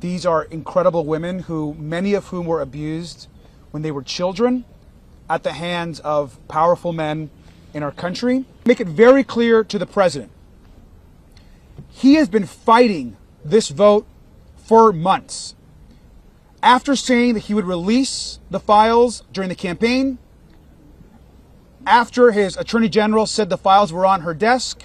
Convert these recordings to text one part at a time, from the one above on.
These are incredible women who, many of whom were abused when they were children at the hands of powerful men in our country. Make it very clear to the president. He has been fighting this vote for months. After saying that he would release the files during the campaign, after his attorney general said the files were on her desk,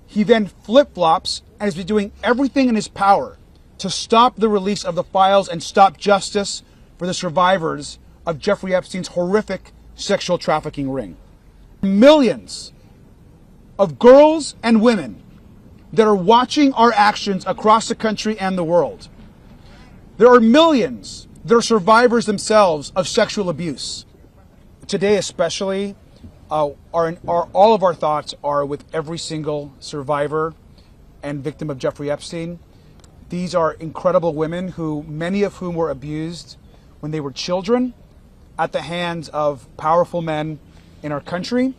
he then flip-flops and has been doing everything in his power to stop the release of the files and stop justice for the survivors of Jeffrey Epstein's horrific sexual trafficking ring. Millions of girls and women that are watching our actions across the country and the world. There are millions that are survivors themselves of sexual abuse. Today especially, all of our thoughts are with every single survivor and victim of Jeffrey Epstein. These are incredible women who, many of whom were abused when they were children at the hands of powerful men in our country,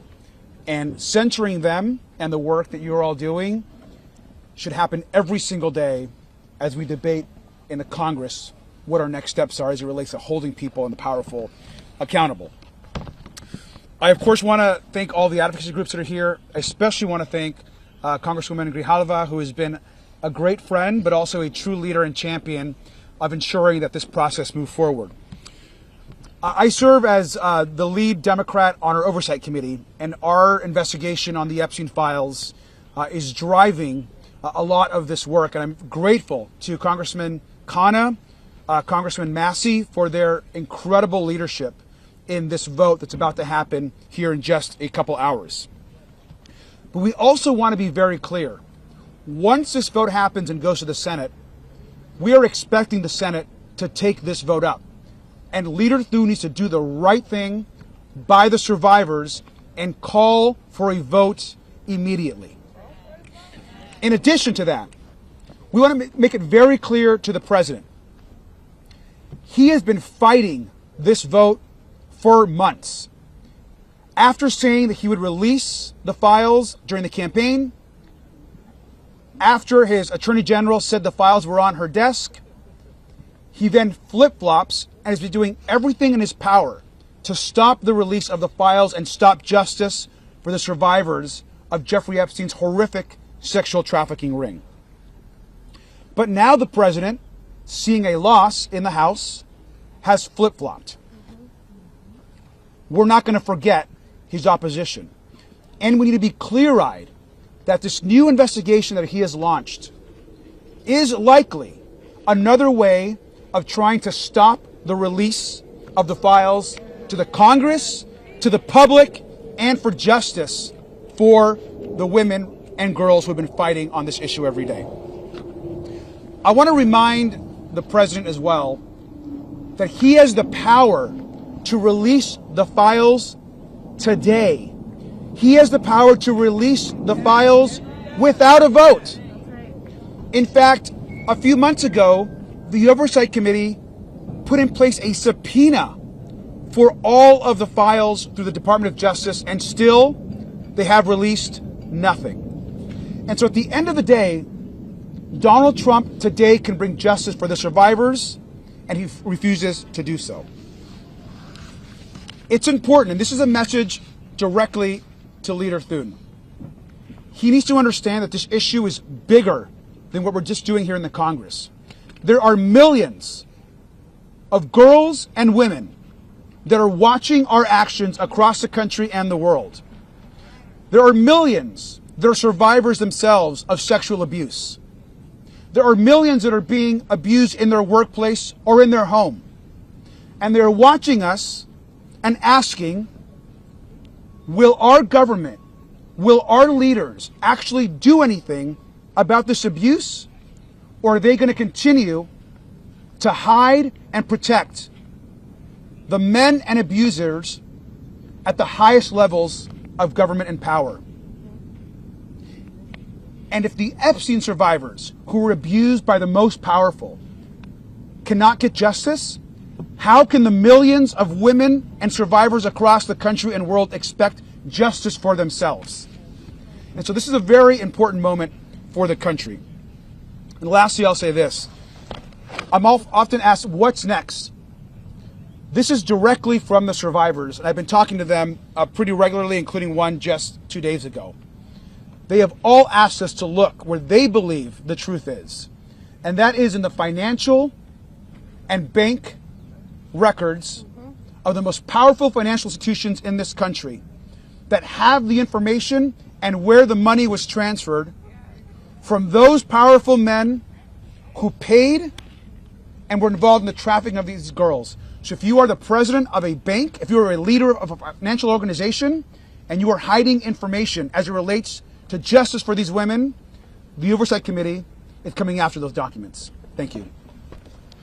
and censoring them and the work that you're all doing should happen every single day as we debate in the Congress what our next steps are as it relates to holding people and the powerful accountable. I, of course, want to thank all the advocacy groups that are here. I especially want to thank Congresswoman Grijalva, who has been a great friend, but also a true leader and champion of ensuring that this process moves forward. I serve as the lead Democrat on our Oversight Committee, and our investigation on the Epstein files is driving a lot of this work. And I'm grateful to Congressman Khanna, Congressman Massey for their incredible leadership in this vote that's about to happen here in just a couple hours. But we also want to be very clear. Once this vote happens and goes to the Senate, we are expecting the Senate to take this vote up. And Leader Thune needs to do the right thing by the survivors and call for a vote immediately. In addition to that, we want to make it very clear to the president. He has been fighting this vote for months. After saying that he would release the files during the campaign, after his attorney general said the files were on her desk, he then flip-flops and has been doing everything in his power to stop the release of the files and stop justice for the survivors of Jeffrey Epstein's horrific sexual trafficking ring. But now the president, seeing a loss in the House, has flip-flopped. We're not going to forget his opposition. And we need to be clear-eyed that this new investigation that he has launched is likely another way of trying to stop the release of the files to the Congress, to the public, and for justice for the women and girls who have been fighting on this issue every day. I want to remind the president as well that he has the power to release the files today. He has the power to release the files without a vote. In fact, a few months ago, the Oversight Committee put in place a subpoena for all of the files through the Department of Justice, and still they have released nothing. And so at the end of the day, Donald Trump today can bring justice for the survivors, and he refuses to do so. It's important, and this is a message directly to Leader Thune. He needs to understand that this issue is bigger than what we're just doing here in the Congress. There are millions of girls and women that are watching our actions across the country and the world. There are millions that are survivors themselves of sexual abuse. There are millions that are being abused in their workplace or in their home. And they're watching us and asking, will our government, will our leaders actually do anything about this abuse? Or are they going to continue to hide and protect the men and abusers at the highest levels of government and power? And if the Epstein survivors who were abused by the most powerful cannot get justice, how can the millions of women and survivors across the country and world expect justice for themselves? And so this is a very important moment for the country. And lastly, I'll say this. I'm often asked, what's next? This is directly from the survivors, and I've been talking to them pretty regularly, including one just 2 days ago. They have all asked us to look where they believe the truth is, and that is in the financial and bank records of the most powerful financial institutions in this country that have the information and where the money was transferred from those powerful men who paid and were involved in the trafficking of these girls. So if you are the president of a bank, if you are a leader of a financial organization, and you are hiding information as it relates to justice for these women, the Oversight Committee is coming after those documents. Thank you.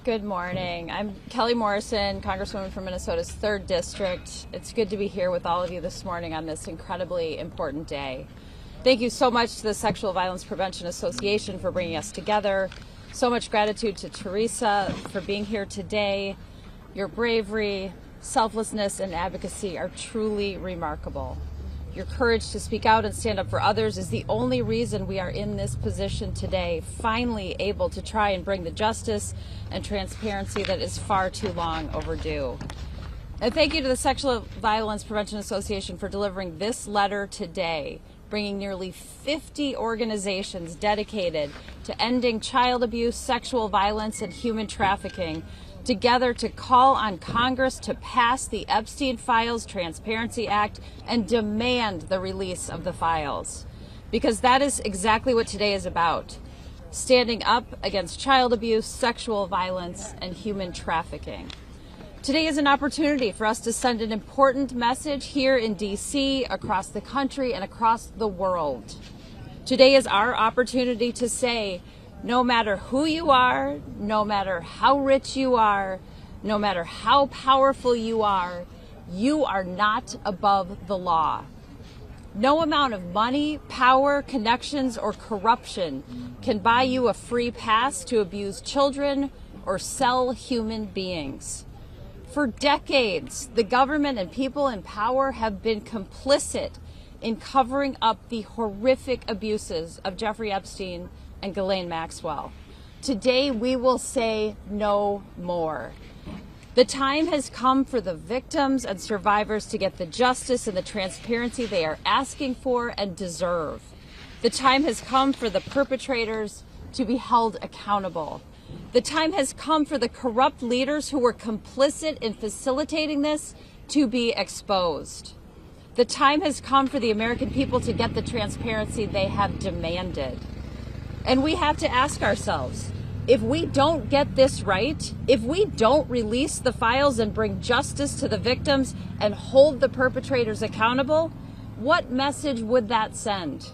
Good morning. I'm Kelly Morrison, Congresswoman from Minnesota's 3rd District. It's good to be here with all of you this morning on this incredibly important day. Thank you so much to the Sexual Violence Prevention Association for bringing us together. So much gratitude to Teresa for being here today. Your bravery, selflessness, and advocacy are truly remarkable. Your courage to speak out and stand up for others is the only reason we are in this position today, finally able to try and bring the justice and transparency that is far too long overdue. And thank you to the Sexual Violence Prevention Association for delivering this letter today, bringing nearly 50 organizations dedicated to ending child abuse, sexual violence, and human trafficking together to call on Congress to pass the Epstein Files Transparency Act and demand the release of the files. Because that is exactly what today is about. Standing up against child abuse, sexual violence, and human trafficking. Today is an opportunity for us to send an important message here in D.C., across the country, and across the world. Today is our opportunity to say, no matter who you are, no matter how rich you are, no matter how powerful you are not above the law. No amount of money, power, connections, or corruption can buy you a free pass to abuse children or sell human beings. For decades, the government and people in power have been complicit in covering up the horrific abuses of Jeffrey Epstein and Ghislaine Maxwell. Today, we will say no more. The time has come for the victims and survivors to get the justice and the transparency they are asking for and deserve. The time has come for the perpetrators to be held accountable. The time has come for the corrupt leaders who were complicit in facilitating this to be exposed. The time has come for the American people to get the transparency they have demanded. And we have to ask ourselves, if we don't get this right, if we don't release the files and bring justice to the victims and hold the perpetrators accountable, what message would that send?